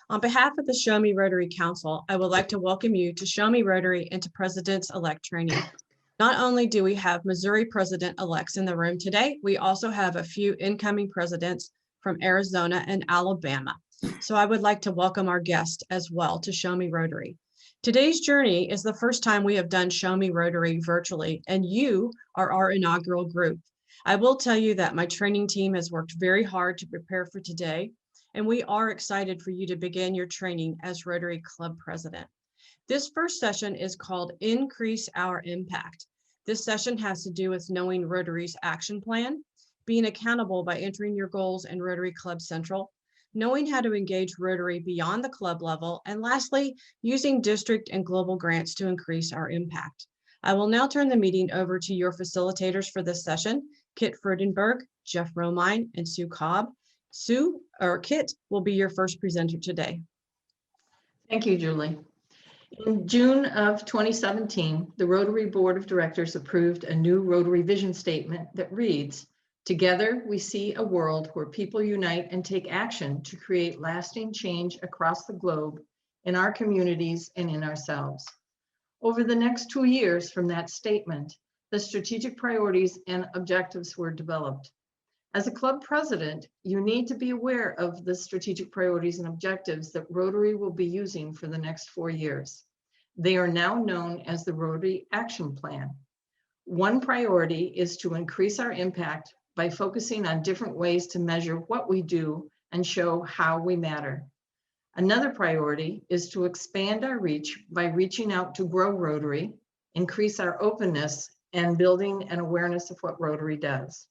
On behalf of the Show Me Rotary Council, I would like to welcome you to Show Me Rotary and to Presidents-elect training. Not only do we have Missouri president-elects in the room today, we also have a few incoming presidents from Arizona and Alabama. So I would like to welcome our guest as well to Show Me Rotary. Today's journey is the first time we have done Show Me Rotary virtually, and you are our inaugural group. I will tell you that my training team has worked very hard to prepare for today, and we are excited for you to begin your training as Rotary Club President. This first session is called Increase Our Impact. This session has to do with knowing Rotary's action plan, being accountable by entering your goals in Rotary Club Central, knowing how to engage Rotary beyond the club level, and lastly, using district and global grants to increase our impact. I will now turn the meeting over to your facilitators for this session, Kit Freudenberg, Jeff Romine, and Sue Cobb. Kit will be your first presenter today. Thank you, Julie. In June of 2017, the Rotary Board of Directors approved a new Rotary vision statement that reads, "Together we see a world where people unite and take action to create lasting change across the globe, in our communities and in ourselves." Over the next 2 years from that statement, the strategic priorities and objectives were developed. As a club president, you need to be aware of the strategic priorities and objectives that Rotary will be using for the next 4 years. They are now known as the Rotary Action Plan. One priority is to increase our impact by focusing on different ways to measure what we do and show how we matter. Another priority is to expand our reach by reaching out to grow Rotary, increase our openness, and building an awareness of what Rotary does.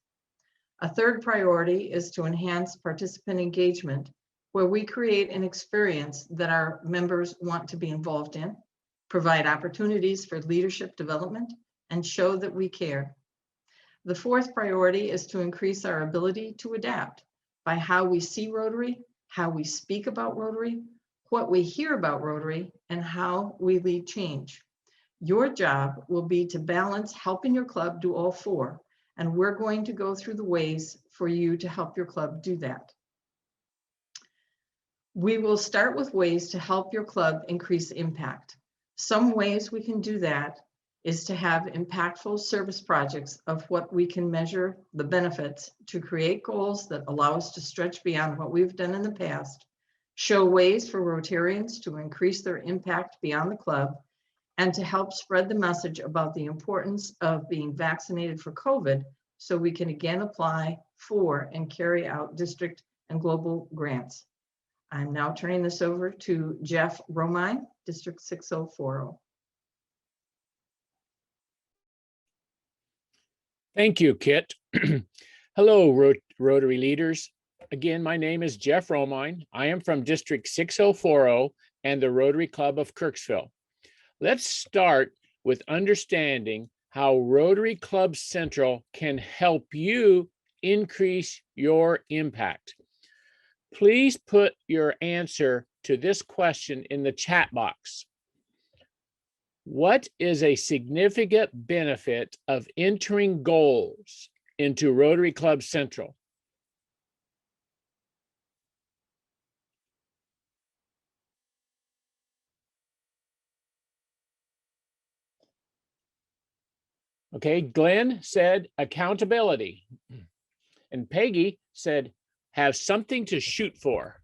A third priority is to enhance participant engagement, where we create an experience that our members want to be involved in, provide opportunities for leadership development, and show that we care. The fourth priority is to increase our ability to adapt by how we see Rotary, how we speak about Rotary, what we hear about Rotary, and how we lead change. Your job will be to balance helping your club do all four, and we're going to go through the ways for you to help your club do that. We will start with ways to help your club increase impact. Some ways we can do that is to have impactful service projects of what we can measure the benefits, to create goals that allow us to stretch beyond what we've done in the past, show ways for Rotarians to increase their impact beyond the club, and to help spread the message about the importance of being vaccinated for COVID so we can again apply for and carry out district and global grants. I'm now turning this over to Jeff Romine, District 6040. Thank you, Kit. Hello, Rotary leaders. Again, my name is Jeff Romine. I am from District 6040 and the Rotary Club of Kirksville. Let's start with understanding how Rotary Club Central can help you increase your impact. Please put your answer to this question in the chat box. What is a significant benefit of entering goals into Rotary Club Central? Okay, Glenn said accountability. And Peggy said have something to shoot for.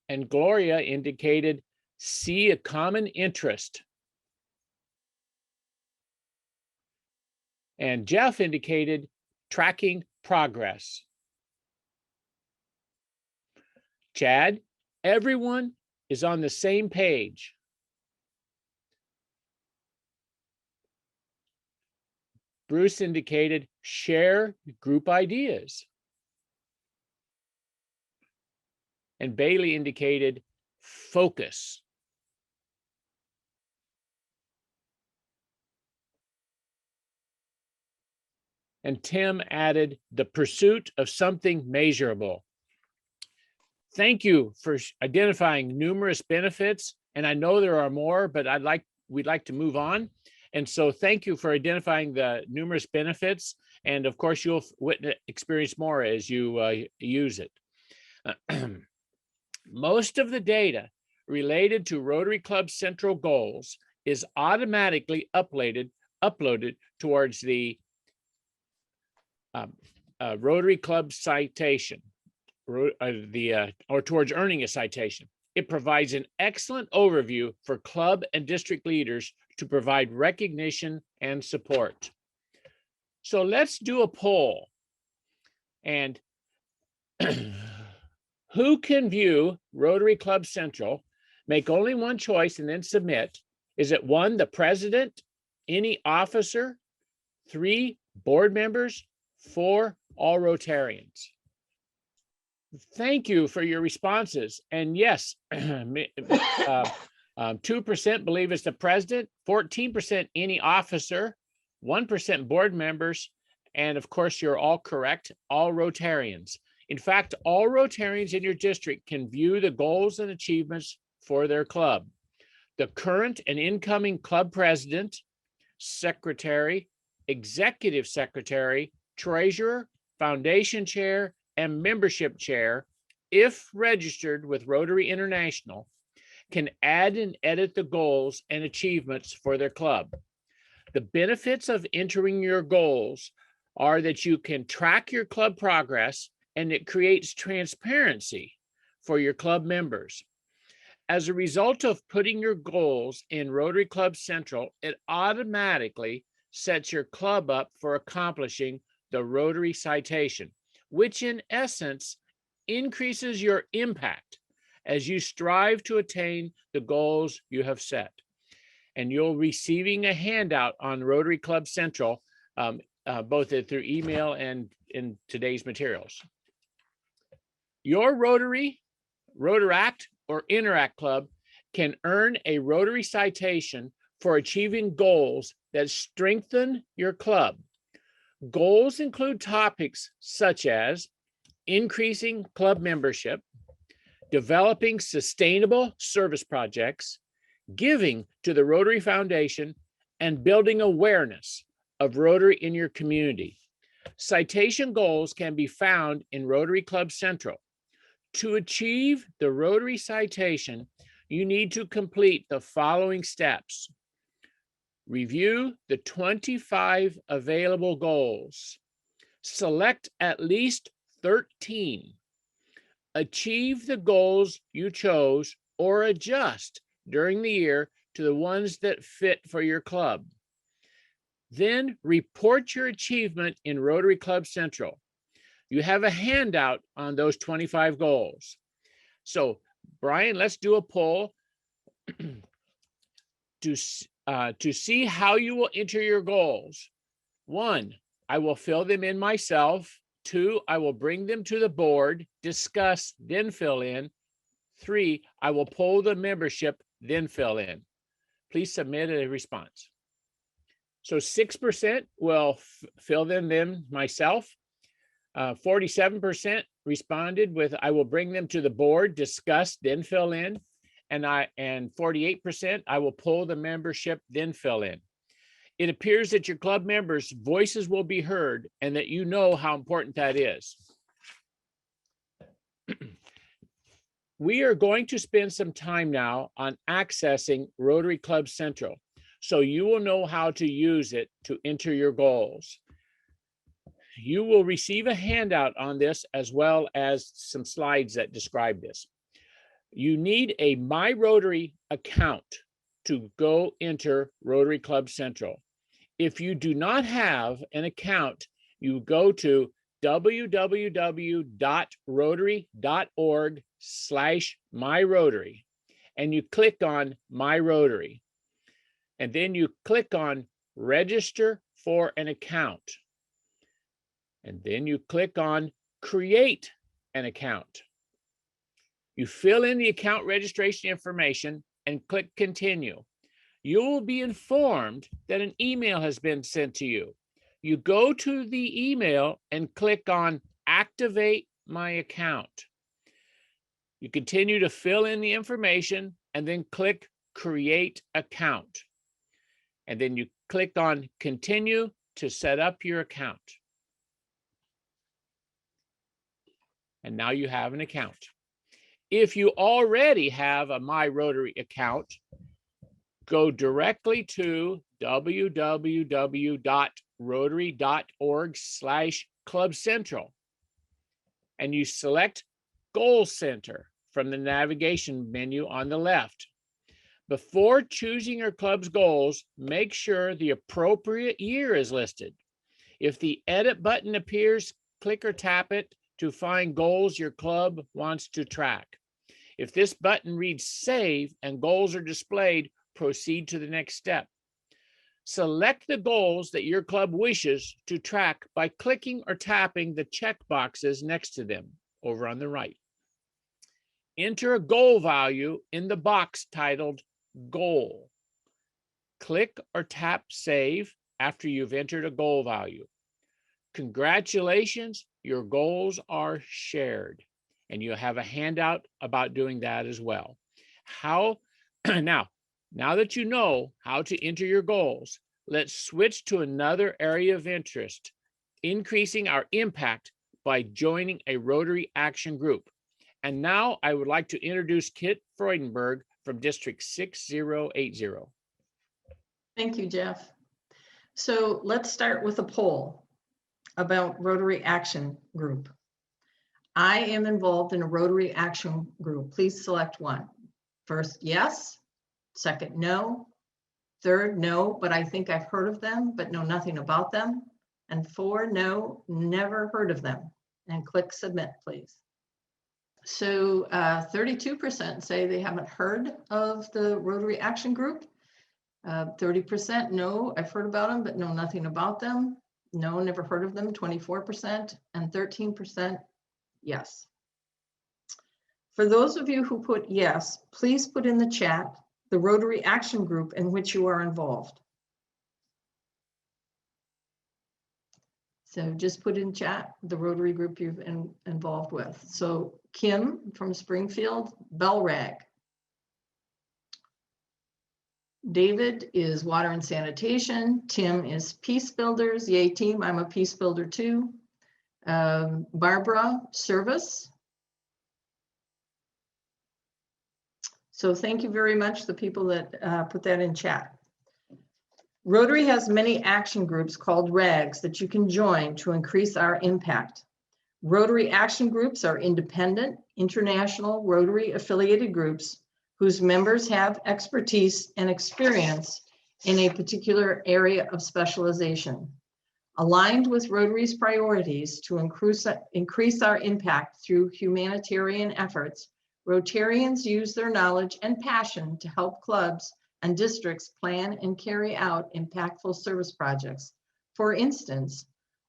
And Gloria indicated see a common interest. And Jeff indicated tracking progress. Chad, everyone is on the same page. Bruce indicated share group ideas. And Bailey indicated focus. And Tim added the pursuit of something measurable. Thank you for identifying numerous benefits. And I know there are more, but we'd like to move on. And so thank you for identifying the numerous benefits. And of course, you'll experience more as you use it. Most of the data related to Rotary Club Central goals is automatically uploaded towards the Rotary Club citation, or towards earning a citation. It provides an excellent overview for club and district leaders to provide recognition and support. So let's do a poll. And who can view Rotary Club Central, make only one choice and then submit? Is it 1, the president, any officer, 3, board members, 4, all Rotarians? Thank you for your responses. And yes, 2% believe it's the president, 14% any officer, 1% board members, and of course, you're all correct, all Rotarians. In fact, all Rotarians in your district can view the goals and achievements for their club. The current and incoming club president, secretary, executive secretary, treasurer, foundation chair, and membership chair, if registered with Rotary International, can add and edit the goals and achievements for their club. The benefits of entering your goals are that you can track your club progress, and it creates transparency for your club members. As a result of putting your goals in Rotary Club Central, it automatically sets your club up for accomplishing the Rotary citation, which in essence increases your impact as you strive to attain the goals you have set. And you'll be receiving a handout on Rotary Club Central, both through email and in today's materials. Your Rotary, Rotaract, or Interact Club can earn a Rotary citation for achieving goals that strengthen your club. Goals include topics such as increasing club membership, developing sustainable service projects, giving to the Rotary Foundation, and building awareness of Rotary in your community. Citation goals can be found in Rotary Club Central. To achieve the Rotary citation, you need to complete the following steps. Review the 25 available goals. Select at least 13. Achieve the goals you chose or adjust during the year to the ones that fit for your club. Then report your achievement in Rotary Club Central. You have a handout on those 25 goals. So, Brian, let's do a poll to see how you will enter your goals. 1, I will fill them in myself. 2, I will bring them to the board, discuss, then fill in. 3, I will poll the membership, then fill in. Please submit a response. So 6% will fill them myself. 47% responded with, I will bring them to the board, discuss, then fill in. And 48%, I will poll the membership, then fill in. It appears that your club members' voices will be heard and that you know how important that is. We are going to spend some time now on accessing Rotary Club Central, so you will know how to use it to enter your goals. You will receive a handout on this as well as some slides that describe this. You need a My Rotary account to go enter Rotary Club Central. If you do not have an account, you go to www.rotary.org/myrotary and you click on My Rotary. And then you click on Register for an Account. And then you click on Create an Account. You fill in the account registration information and click Continue. You will be informed that an email has been sent to you. You go to the email and click on Activate My Account. You continue to fill in the information and then click Create Account. And then you click on Continue to set up your account. And now you have an account. If you already have a My Rotary account, go directly to www.rotary.org/clubcentral and you select Goal Center from the navigation menu on the left. Before choosing your club's goals, make sure the appropriate year is listed. If the edit button appears, click or tap it to find goals your club wants to track. If this button reads Save and goals are displayed, proceed to the next step. Select the goals that your club wishes to track by clicking or tapping the check boxes next to them over on the right. Enter a goal value in the box titled Goal. Click or tap Save after you've entered a goal value. Congratulations, your goals are shared. And you'll have a handout about doing that as well. Now that you know how to enter your goals, let's switch to another area of interest, increasing our impact by joining a Rotary Action Group. And now I would like to introduce Kit Freudenberg from District 6080. Thank you, Jeff. So let's start with a poll about Rotary Action Group. I am involved in a Rotary Action Group. Please select one. First, yes. Second, no. Third, no, but I think I've heard of them, but know nothing about them. And 4, no, never heard of them. And click submit, please. So 32% say they haven't heard of the Rotary Action Group. 30% no, I've heard about them, but know nothing about them. No, never heard of them, 24%, and 13% yes. For those of you who put yes, please put in the chat the Rotary Action Group in which you are involved. So just put in chat the Rotary group you've been involved with. So Kim from Springfield, Bellrag. David is Water and Sanitation. Tim is Peace Builders. Yay team, I'm a Peace Builder too. Barbara, Service. So thank you very much, the people that put that in chat. Rotary has many action groups called RAGs that you can join to increase our impact. Rotary action groups are independent, international Rotary affiliated groups whose members have expertise and experience in a particular area of specialization. Aligned with Rotary's priorities to increase our impact through humanitarian efforts, Rotarians use their knowledge and passion to help clubs and districts plan and carry out impactful service projects. For instance,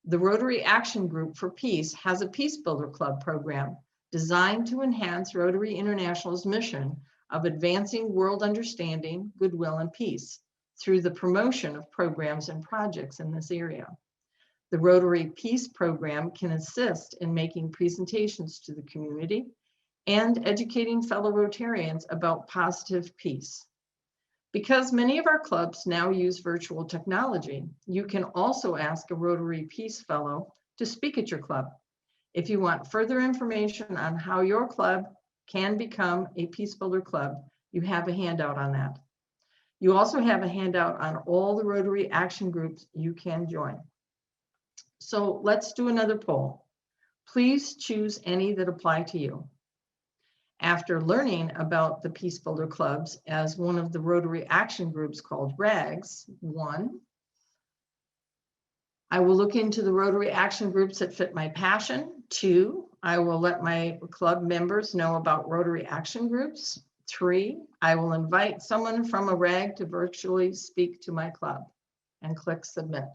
the Rotary Action Group for Peace has a Peace Builder Club program designed to enhance Rotary International's mission of advancing world understanding, goodwill, and peace through the promotion of programs and projects in this area. The Rotary Peace Program can assist in making presentations to the community and educating fellow Rotarians about positive peace. Because many of our clubs now use virtual technology, you can also ask a Rotary Peace Fellow to speak at your club. If you want further information on how your club can become a Peace Builder Club, you have a handout on that. You also have a handout on all the Rotary action groups you can join. So let's do another poll. Please choose any that apply to you. After learning about the Peace Builder Clubs as one of the Rotary action groups called RAGs, 1, I will look into the Rotary action groups that fit my passion. 2, I will let my club members know about Rotary action groups. 3, I will invite someone from a RAG to virtually speak to my club and click submit.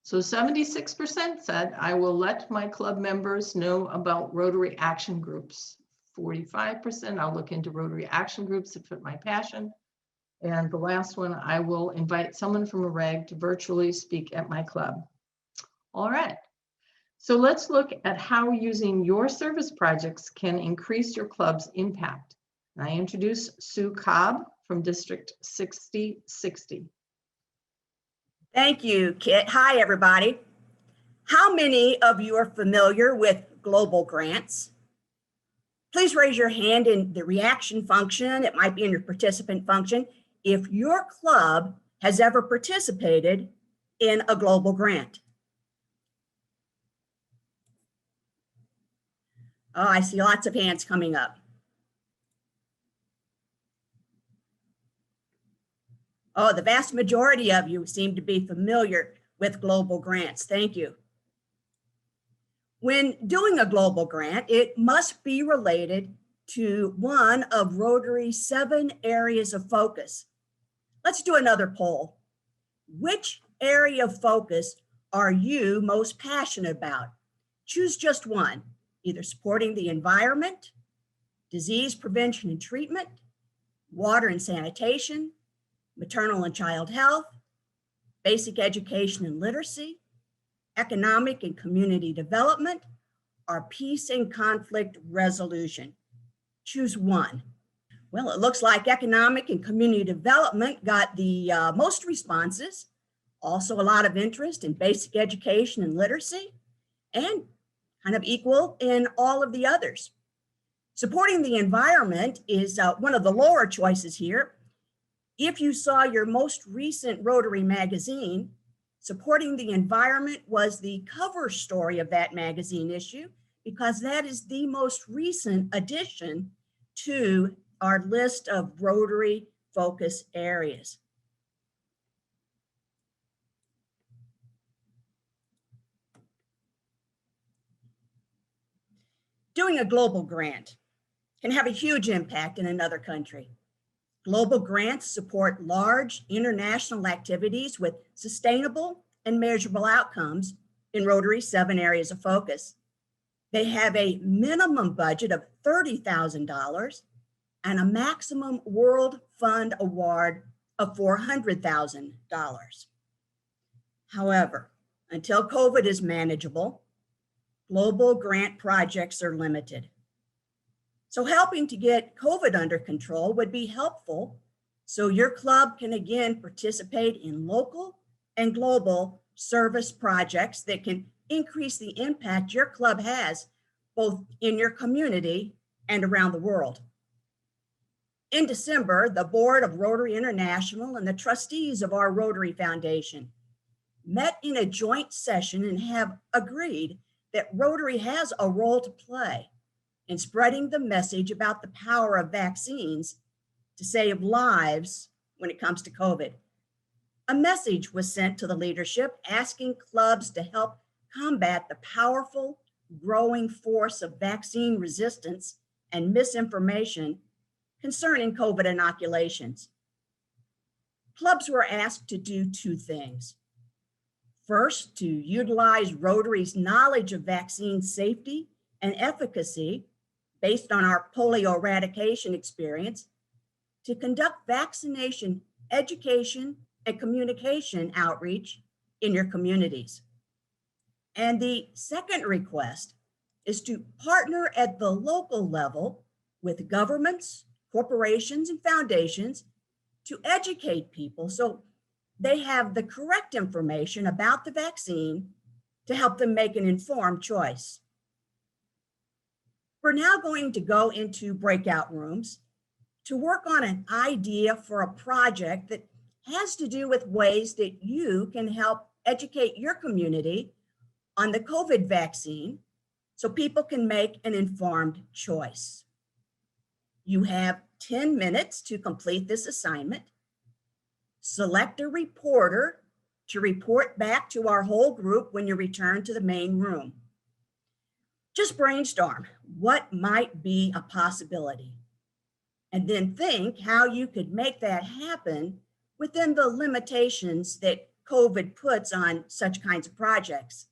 So 76% said, I will let my club members know about Rotary action groups. 45%, I'll look into Rotary action groups that fit my passion. And the last one, I will invite someone from a RAG to virtually speak at my club. All right, so let's look at how using your service projects can increase your club's impact. And I introduce Sue Cobb from District 6060. Thank you, Kit. Hi, everybody. How many of you are familiar with global grants? Please raise your hand in the reaction function. It might be in your participant function if your club has ever participated in a global grant. Oh, I see lots of hands coming up. Oh, the vast majority of you seem to be familiar with global grants. Thank you. When doing a global grant, it must be related to one of Rotary's 7 areas of focus. Let's do another poll. Which area of focus are you most passionate about? Choose just one, either supporting the environment, disease prevention and treatment, water and sanitation, maternal and child health, basic education and literacy, economic and community development, or peace and conflict resolution. Choose one. Well, it looks like economic and community development got the most responses. Also a lot of interest in basic education and literacy, and kind of equal in all of the others. Supporting the environment is one of the lower choices here. If you saw your most recent Rotary magazine, supporting the environment was the cover story of that magazine issue, because that is the most recent addition to our list of Rotary focus areas. Doing a global grant can have a huge impact in another country. Global grants support large international activities with sustainable and measurable outcomes in Rotary's 7 areas of focus. They have a minimum budget of $30,000 and a maximum World Fund award of $400,000. However, until COVID is manageable, global grant projects are limited. So helping to get COVID under control would be helpful so your club can again participate in local and global service projects that can increase the impact your club has both in your community and around the world. In December, the board of Rotary International and the trustees of our Rotary Foundation met in a joint session and have agreed that Rotary has a role to play in spreading the message about the power of vaccines to save lives when it comes to COVID. A message was sent to the leadership asking clubs to help combat the powerful, growing force of vaccine resistance and misinformation concerning COVID inoculations. Clubs were asked to do 2 things. First, to utilize Rotary's knowledge of vaccine safety and efficacy based on our polio eradication experience to conduct vaccination education and communication outreach in your communities. And the second request is to partner at the local level with governments, corporations, and foundations to educate people so they have the correct information about the vaccine to help them make an informed choice. We're now going to go into breakout rooms to work on an idea for a project that has to do with ways that you can help educate your community on the COVID vaccine so people can make an informed choice. You have 10 minutes to complete this assignment. Select a reporter to report back to our whole group when you return to the main room. Just brainstorm what might be a possibility, and then think how you could make that happen within the limitations that COVID puts on such kinds of projects.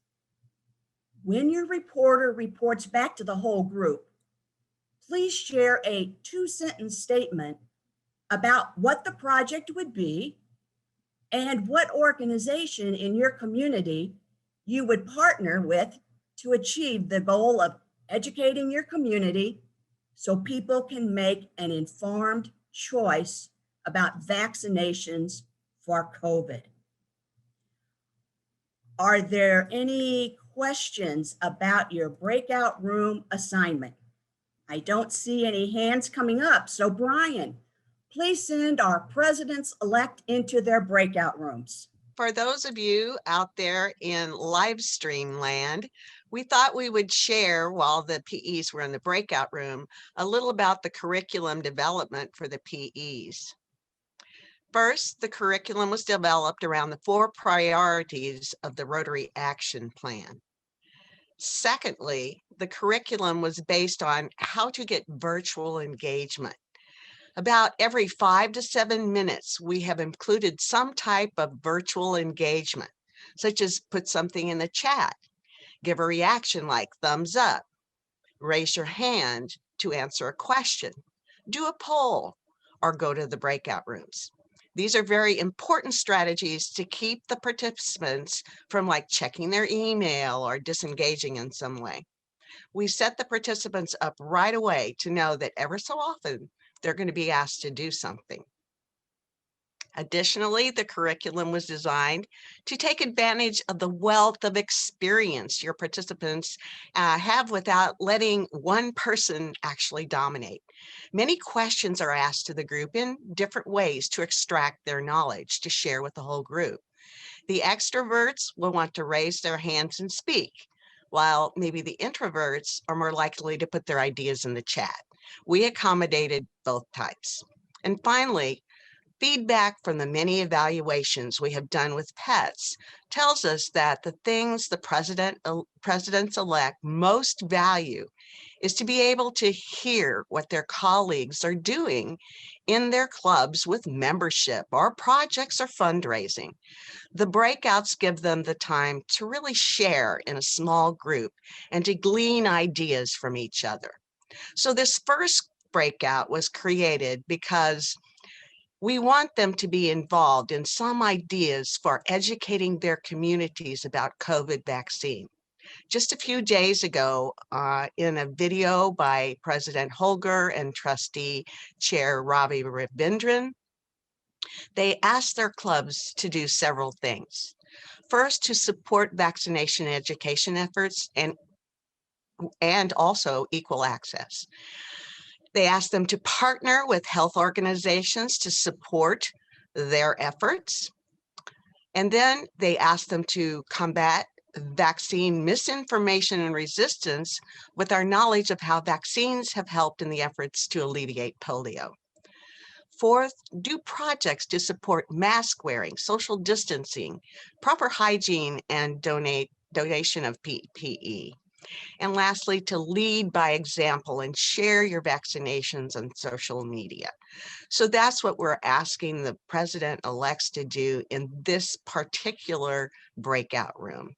When your reporter reports back to the whole group, please share a 2-sentence statement about what the project would be and what organization in your community you would partner with to achieve the goal of educating your community so people can make an informed choice about vaccinations for COVID. Are there any questions about your breakout room assignment? I don't see any hands coming up. So Brian, please send our presidents-elect into their breakout rooms. For those of you out there in live stream land, we thought we would share, while the PEs were in the breakout room, a little about the curriculum development for the PEs. First, the curriculum was developed around the 4 priorities of the Rotary Action Plan. Secondly, the curriculum was based on how to get virtual engagement. About every 5 to 7 minutes, we have included some type of virtual engagement, such as put something in the chat, give a reaction like thumbs up, raise your hand to answer a question, do a poll, or go to the breakout rooms. These are very important strategies to keep the participants from checking their email or disengaging in some way. We set the participants up right away to know that ever so often they're going to be asked to do something. Additionally, the curriculum was designed to take advantage of the wealth of experience your participants have without letting one person actually dominate. Many questions are asked to the group in different ways to extract their knowledge to share with the whole group. The extroverts will want to raise their hands and speak, while maybe the introverts are more likely to put their ideas in the chat. We accommodated both types. And finally, feedback from the many evaluations we have done with pets tells us that the things the presidents-elect most value is to be able to hear what their colleagues are doing in their clubs with membership or projects or fundraising. The breakouts give them the time to really share in a small group and to glean ideas from each other. So this first breakout was created because we want them to be involved in some ideas for educating their communities about COVID vaccine. Just a few days ago, in a video by President Holger and Trustee Chair Ravi Ravindran, they asked their clubs to do several things. First, to support vaccination education efforts and also equal access. They asked them to partner with health organizations to support their efforts. And then they asked them to combat vaccine misinformation and resistance with our knowledge of how vaccines have helped in the efforts to alleviate polio. Fourth, do projects to support mask wearing, social distancing, proper hygiene, and donation of PPE. And lastly, to lead by example and share your vaccinations on social media. So that's what we're asking the president-elects to do in this particular breakout room.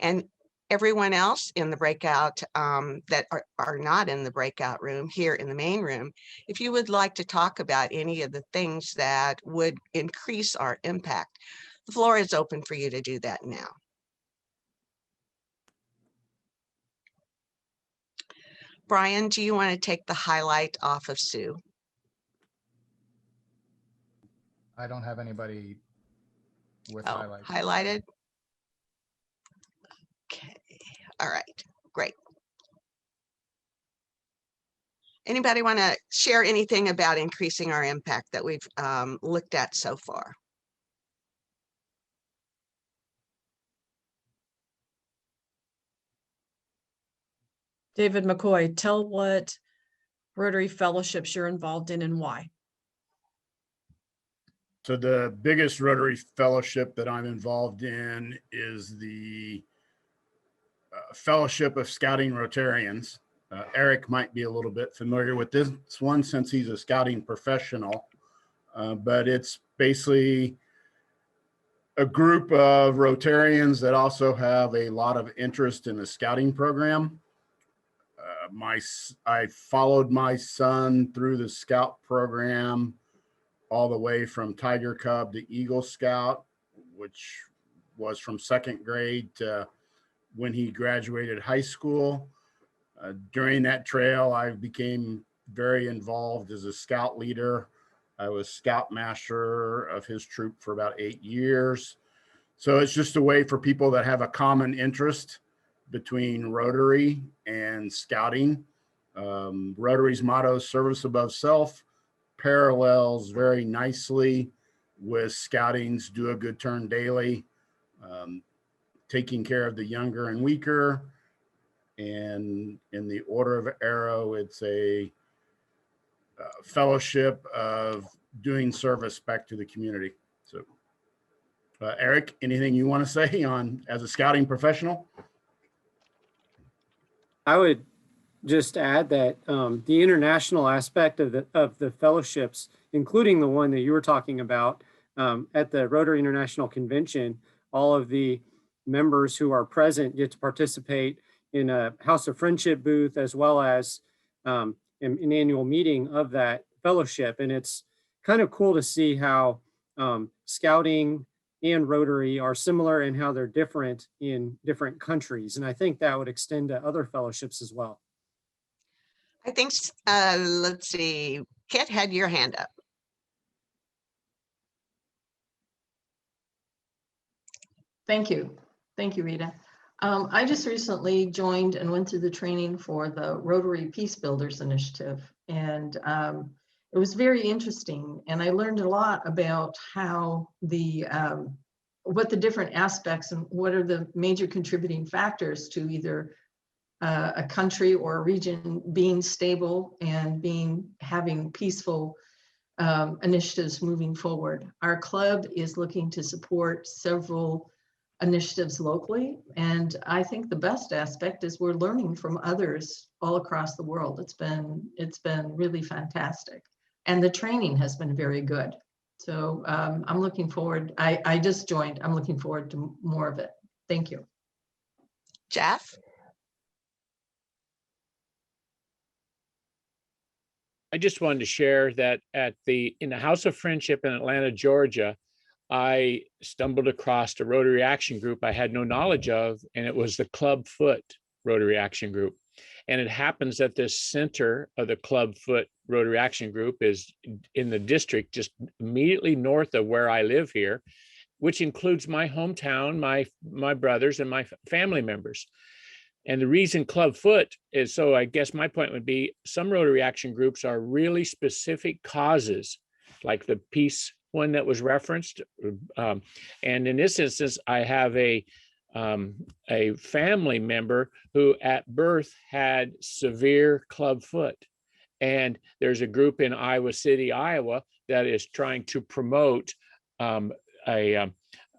And everyone else in the breakout that are not in the breakout room here in the main room, if you would like to talk about any of the things that would increase our impact, the floor is open for you to do that now. Brian, do you want to take the highlight off of Sue? I don't have anybody with highlights. Highlighted? Okay, all right, great. Anybody want to share anything about increasing our impact that we've looked at so far? David McCoy, tell what Rotary fellowships you're involved in and why. So the biggest Rotary fellowship that I'm involved in is the Fellowship of Scouting Rotarians. Eric might be a little bit familiar with this one since he's a scouting professional, but it's basically a group of Rotarians that also have a lot of interest in the scouting program. I followed my son through the scout program all the way from Tiger Cub to Eagle Scout, which was from 2nd grade to when he graduated high school. During that trail, I became very involved as a scout leader. I was scoutmaster of his troop for about 8 years. So it's just a way for people that have a common interest between Rotary and Scouting. Rotary's motto, service above self, parallels very nicely with Scouting's do a good turn daily, taking care of the younger and weaker. And in the order of arrow, it's a fellowship of doing service back to the community. So Eric, anything you want to say on as a Scouting professional? I would just add that the international aspect of the fellowships, including the one that you were talking about at the Rotary International Convention, all of the members who are present get to participate in a House of Friendship booth, as well as an annual meeting of that fellowship. And it's kind of cool to see how Scouting and Rotary are similar and how they're different in different countries. And I think that would extend to other fellowships as well. I think, let's see, Kit had your hand up. Thank you. Thank you, Rita. I just recently joined and went through the training for the Rotary Peace Builders Initiative. And it was very interesting. And I learned a lot about how what the different aspects and what are the major contributing factors to either a country or a region being stable and having peaceful initiatives moving forward. Our club is looking to support several initiatives locally, and I think the best aspect is we're learning from others all across the world. It's been really fantastic, and the training has been very good. So I'm looking forward. I just joined. I'm looking forward to more of it. Thank you. Jeff? I just wanted to share that in the House of Friendship in Atlanta, Georgia, I stumbled across a Rotary Action Group I had no knowledge of, and it was the Club Foot Rotary Action Group. And it happens that the center of the Club Foot Rotary Action Group is in the district just immediately north of where I live here, which includes my hometown, my brothers, and my family members. And the reason Club Foot is, so I guess my point would be, some Rotary Action Groups are really specific causes, like the peace one that was referenced. And in this instance, I have a family member who at birth had severe club foot. And there's a group in Iowa City, Iowa, that is trying to promote a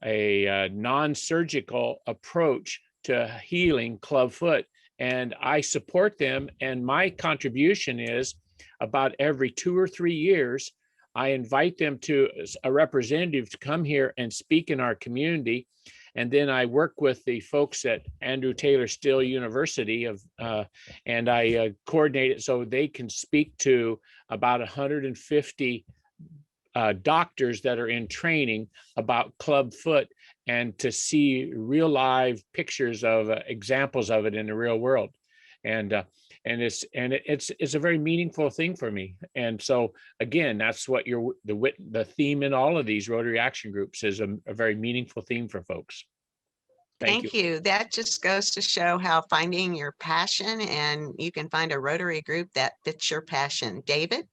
non-surgical approach to healing club foot. And I support them. And my contribution is about every 2 or 3 years, I invite them to a representative to come here and speak in our community. And then I work with the folks at Andrew Taylor Still University and I coordinate it so they can speak to about 150 doctors that are in training about club foot, and to see real live pictures of examples of it in the real world. And it's a very meaningful thing for me. And so again, that's what the theme in all of these Rotary Action Groups is, a very meaningful theme for folks. Thank you. That just goes to show how finding your passion, and you can find a Rotary group that fits your passion. David?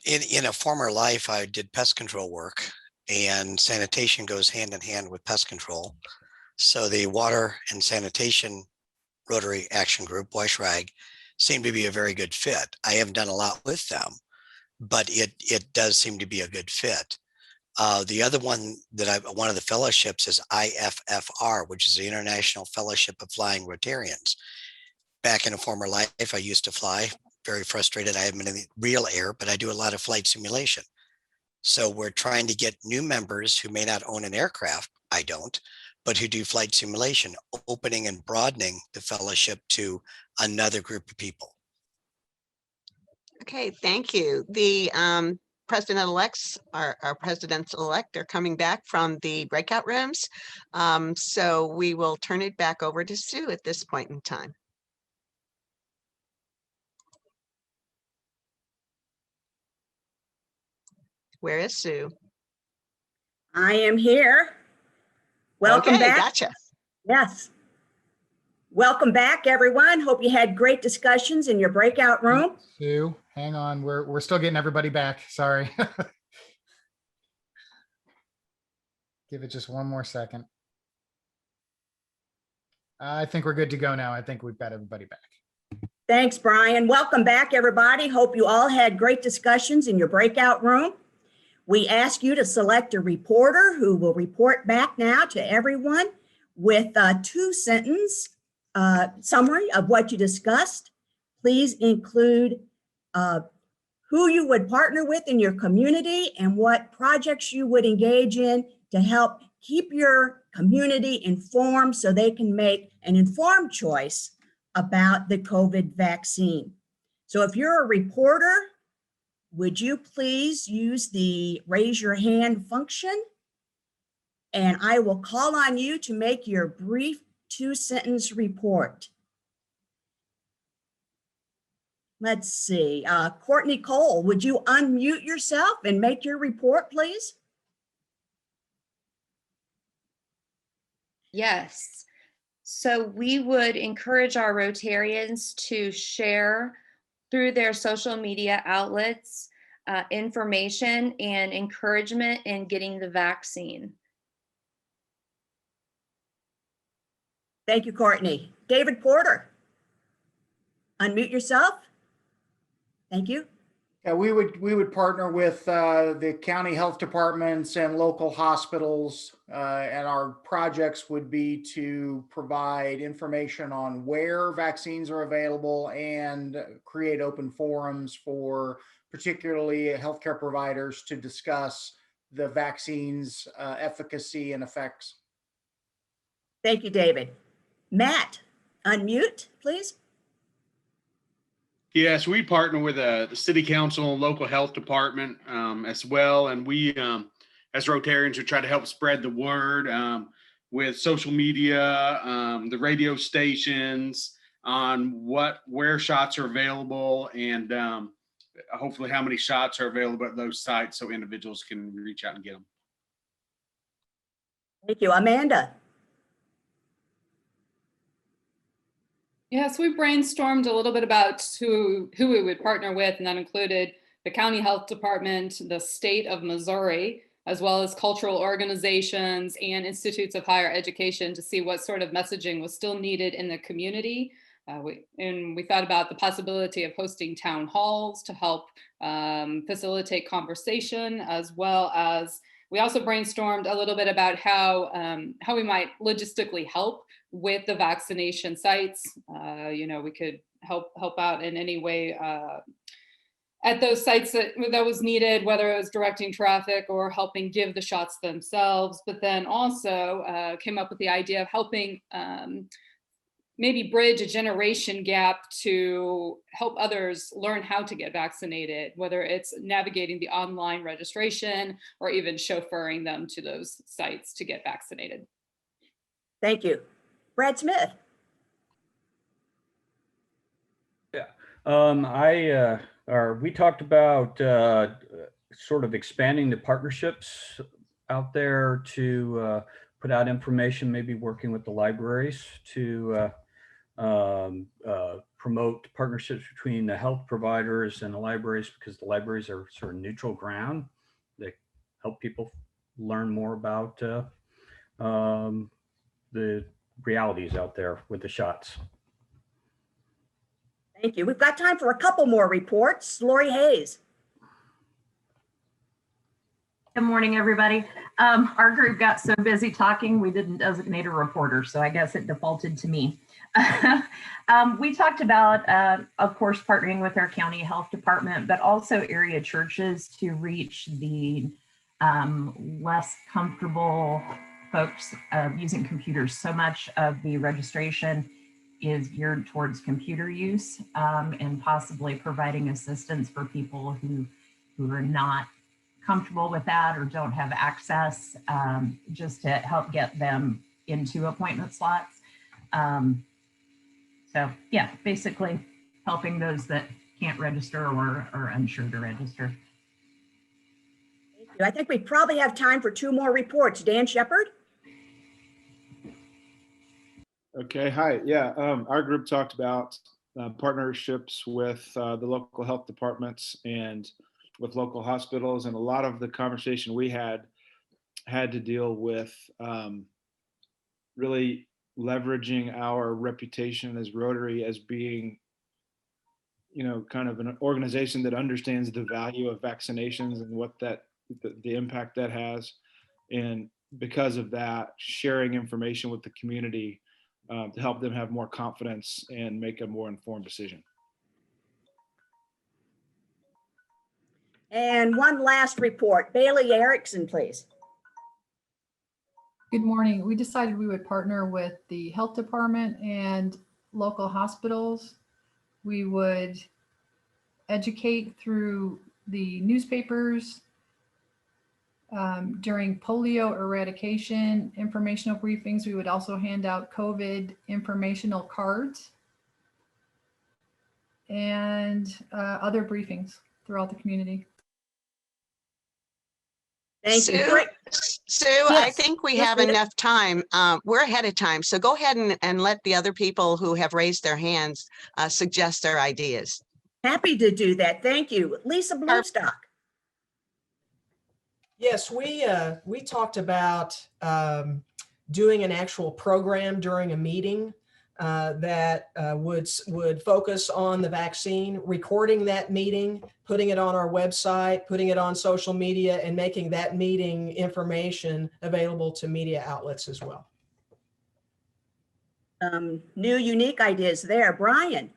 In a former life, I did pest control work, and sanitation goes hand in hand with pest control. So the Water and Sanitation Rotary Action Group, WSRAG, seemed to be a very good fit. I haven't done a lot with them, but it does seem to be a good fit. The other one one of the fellowships is IFFR, which is the International Fellowship of Flying Rotarians. Back in a former life, I used to fly. Very frustrated. I haven't been in the real air, but I do a lot of flight simulation. So we're trying to get new members who may not own an aircraft, I don't, but who do flight simulation, opening and broadening the fellowship to another group of people. Okay, thank you. The president-elects, our presidents-elect are coming back from the breakout rooms. So we will turn it back over to Sue at this point in time. Where is Sue? I am here. Welcome Okay, back. gotcha. Yes. Welcome back, everyone. Hope you had great discussions in your breakout room. Sue, hang on. We're still getting everybody back. Sorry. Give it just one more second. I think we're good to go now. I think we've got everybody back. Thanks, Brian. Welcome back, everybody. Hope you all had great discussions in your breakout room. We ask you to select a reporter who will report back now to everyone with a 2-sentence summary of what you discussed. Please include who you would partner with in your community and what projects you would engage in to help keep your community informed so they can make an informed choice about the COVID vaccine. So if you're a reporter, would you please use the raise your hand function? And I will call on you to make your brief 2-sentence report. Let's see, Courtney Cole, would you unmute yourself and make your report, please? Yes. So we would encourage our Rotarians to share through their social media outlets information and encouragement in getting the vaccine. Thank you, Courtney. David Porter, unmute yourself. Thank you. Yeah, we would partner with the county health departments and local hospitals, and our projects would be to provide information on where vaccines are available and create open forums for particularly healthcare providers to discuss the vaccine's efficacy and effects. Thank you, David. Matt, unmute, please. Yes, we partner with the city council and local health department as well. And we, as Rotarians, we try to help spread the word with social media, the radio stations on where shots are available and hopefully how many shots are available at those sites so individuals can reach out and get them. Thank you. Amanda. Yes, we brainstormed a little bit about who we would partner with, and that included the county health department, the state of Missouri, as well as cultural organizations and institutes of higher education to see what sort of messaging was still needed in the community. We thought about the possibility of hosting town halls to help facilitate conversation, as well as we also brainstormed a little bit about how we might logistically help with the vaccination sites. We could help out in any way at those sites that was needed, whether it was directing traffic or helping give the shots themselves, but then also came up with the idea of helping maybe bridge a generation gap to help others learn how to get vaccinated, whether it's navigating the online registration or even chauffeuring them to those sites to get vaccinated. Thank you. Brad Smith. Yeah, we talked about sort of expanding the partnerships out there to put out information, maybe working with the libraries to promote partnerships between the health providers and the libraries, because the libraries are sort of neutral ground. They help people learn more about the realities out there with the shots. Thank you. We've got time for a couple more reports. Lori Hayes. Good morning, everybody. Our group got so busy talking, we didn't designate a reporter, so I guess it defaulted to me. We talked about, of course, partnering with our county health department, but also area churches to reach the less comfortable folks using computers. So much of the registration is geared towards computer use and possibly providing assistance for people who are not comfortable with that or don't have access, just to help get them into appointment slots. So yeah, basically helping those that can't register or are unsure to register. Thank you. I think we probably have time for 2 more reports. Dan Shepard. Okay, hi. Yeah, our group talked about partnerships with the local health departments and with local hospitals, and a lot of the conversation we had to deal with really leveraging our reputation as Rotary as being, kind of an organization that understands the value of vaccinations and what the impact that has. And because of that, sharing information with the community to help them have more confidence and make a more informed decision. And one last report, Bailey Erickson, please. Good morning. We decided we would partner with the health department and local hospitals. We would educate through the newspapers during polio eradication informational briefings. We would also hand out COVID informational cards and other briefings throughout the community. Thank you. Sue, I think we have enough time. We're ahead of time, so go ahead and let the other people who have raised their hands suggest their ideas. Happy to do that. Thank you. Lisa Bloomstock. Yes, we talked about doing an actual program during a meeting that would focus on the vaccine, recording that meeting, putting it on our website, putting it on social media, and making that meeting information available to media outlets as well. New, unique ideas there. Brian.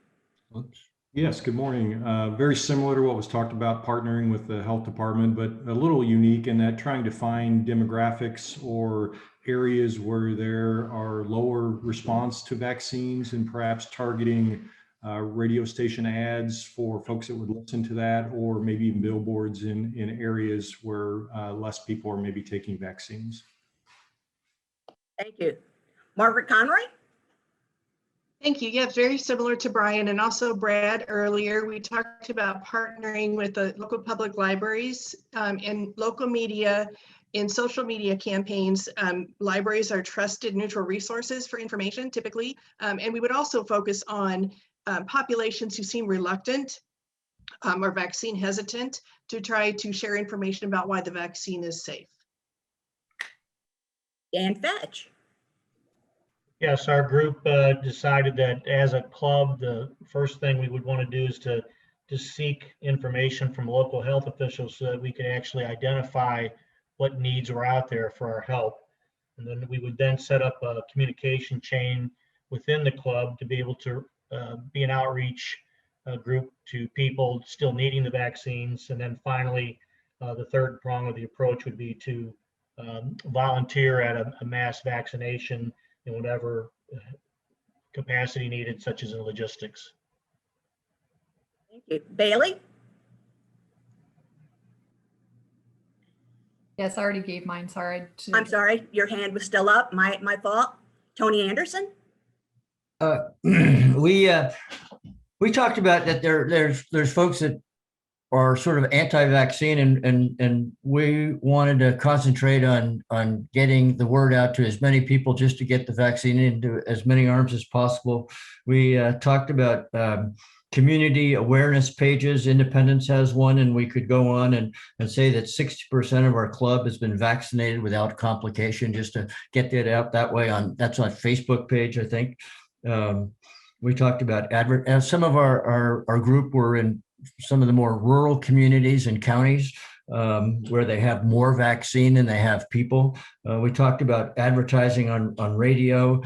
Oops. Yes, good morning. Very similar to what was talked about, partnering with the health department, but a little unique in that trying to find demographics or areas where there are lower response to vaccines and perhaps targeting radio station ads for folks that would listen to that, or maybe even billboards in areas where less people are maybe taking vaccines. Thank you. Margaret Conroy? Thank you. Yeah, very similar to Brian and also Brad earlier. We talked about partnering with the local public libraries and local media in social media campaigns. Libraries are trusted neutral resources for information typically. And we would also focus on populations who seem reluctant or vaccine hesitant to try to share information about why the vaccine is safe. Dan Fetch. Yes, our group decided that as a club, the first thing we would want to do is to seek information from local health officials so that we can actually identify what needs are out there for our help. And then we would then set up a communication chain within the club to be able to be an outreach group to people still needing the vaccines. And then finally, the third prong of the approach would be to volunteer at a mass vaccination in whatever capacity needed, such as in logistics. Thank you. Bailey? Yes, I already gave mine. Sorry. I'm sorry, your hand was still up. My fault. Tony Anderson? We talked about that there's folks that are sort of anti-vaccine, and we wanted to concentrate on getting the word out to as many people just to get the vaccine into as many arms as possible. We talked about community awareness pages. Independence has one, and we could go on and say that 60% of our club has been vaccinated without complication, just to get that out that way. That's on Facebook page, I think. We talked about some of our group were in some of the more rural communities and counties where they have more vaccine than they have people. We talked about advertising on radio,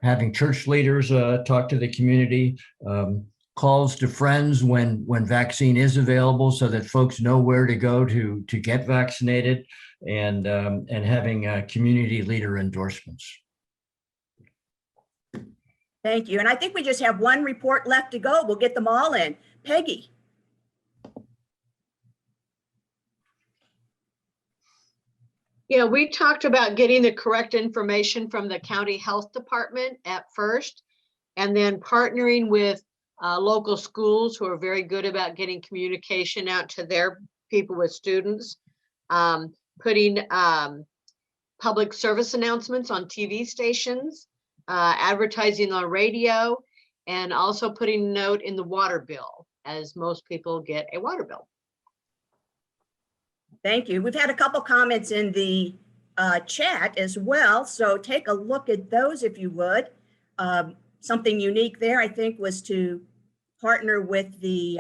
having church leaders talk to the community, calls to friends when vaccine is available so that folks know where to go to get vaccinated, and having community leader endorsements. Thank you. And I think we just have one report left to go. We'll get them all in. Peggy. Yeah, we talked about getting the correct information from the county health department at first, and then partnering with local schools who are very good about getting communication out to their people with students, putting public service announcements on TV stations, advertising on radio, and also putting a note in the water bill, as most people get a water bill. Thank you. We've had a couple comments in the chat as well, so take a look at those if you would. Something unique there, I think, was to partner with the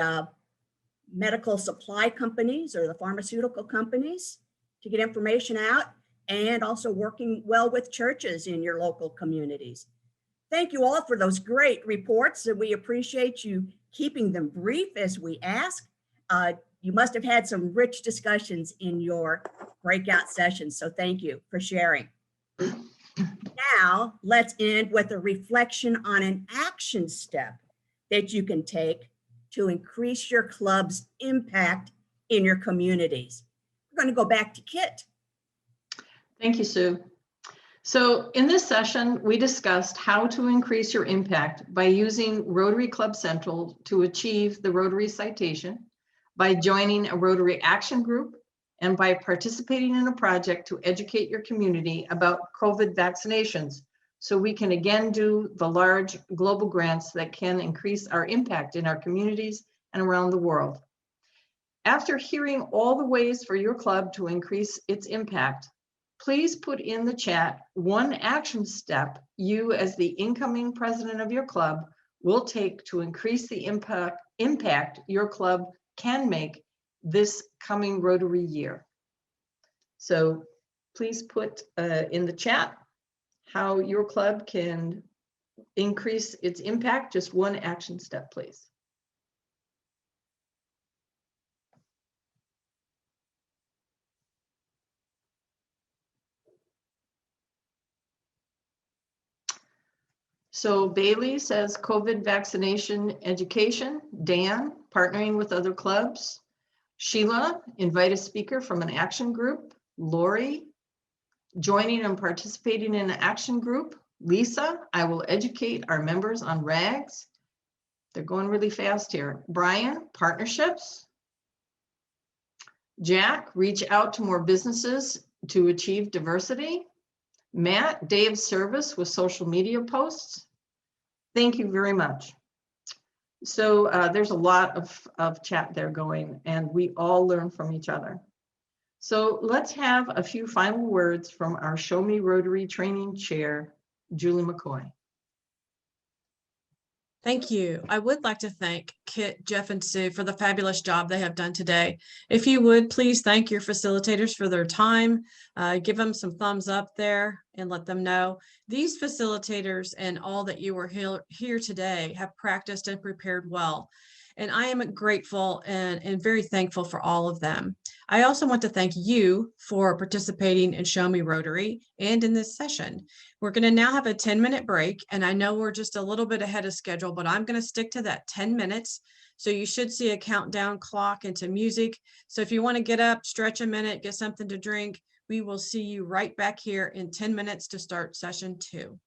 medical supply companies or the pharmaceutical companies to get information out, and also working well with churches in your local communities. Thank you all for those great reports, and we appreciate you keeping them brief as we ask. You must have had some rich discussions in your breakout sessions, so thank you for sharing. Now, let's end with a reflection on an action step that you can take to increase your club's impact in your communities. We're going to go back to Kit. Thank you, Sue. So in this session, we discussed how to increase your impact by using Rotary Club Central to achieve the Rotary citation, by joining a Rotary action group, and by participating in a project to educate your community about COVID vaccinations, so we can again do the large global grants that can increase our impact in our communities and around the world. After hearing all the ways for your club to increase its impact, please put in the chat one action step you, as the incoming president of your club, will take to increase the impact your club can make this coming Rotary year. So please put in the chat how your club can increase its impact. Just one action step, please. So Bailey says COVID vaccination education. Dan, partnering with other clubs. Sheila, invite a speaker from an action group. Lori, joining and participating in an action group. Lisa, I will educate our members on RAGs. They're going really fast here. Brian, partnerships. Jack, reach out to more businesses to achieve diversity. Matt, day of service with social media posts. Thank you very much. So there's a lot of chat there going, and we all learn from each other. So let's have a few final words from our Show Me Rotary Training Chair, Julie McCoy. Thank you. I would like to thank Kit, Jeff, and Sue for the fabulous job they have done today. If you would, please thank your facilitators for their time. Give them some thumbs up there and let them know. These facilitators and all that you were here today have practiced and prepared well. And I am grateful and very thankful for all of them. I also want to thank you for participating in Show Me Rotary and in this session. We're going to now have a 10-minute break, and I know we're just a little bit ahead of schedule, but I'm going to stick to that 10 minutes. So you should see a countdown clock into music. So if you want to get up, stretch a minute, get something to drink, we will see you right back here in 10 minutes to start session 2.